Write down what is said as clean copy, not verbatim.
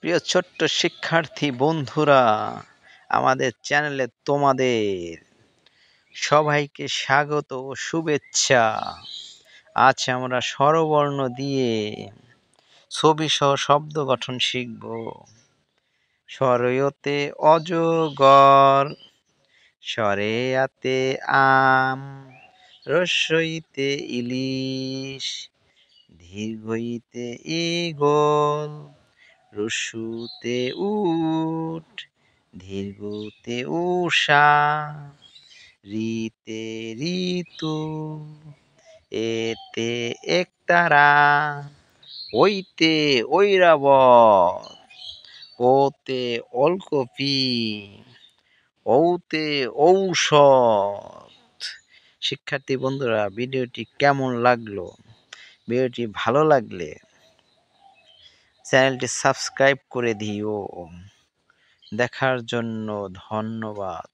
প্রিয় ছোট্ট শিক্ষার্থী বন্ধুরা, আমাদের চ্যানেলে তোমাদের সবাইকে স্বাগত ও শুভেচ্ছা। আজ আমরা স্বরবর্ণ দিয়ে ছবিসহ শব্দ গঠন শিখব। স্বরয়তে অজগর, স্বরেয়াতে আম, হ্রস্বইতে ইলিশ, দীর্ঘইতে ঈগল, রস্যুতে উট, দীর্ঘতে উষা, রিতে ঋতু, এতে একতারা, ওইতে ঐরাবত, ওতে ওলকপি, ঔতে ঔষধ। শিক্ষার্থী বন্ধুরা, ভিডিওটি কেমন লাগলো? ভিডিওটি ভালো লাগলে চ্যানেলটি সাবস্ক্রাইব করে দিও। দেখার জন্য ধন্যবাদ।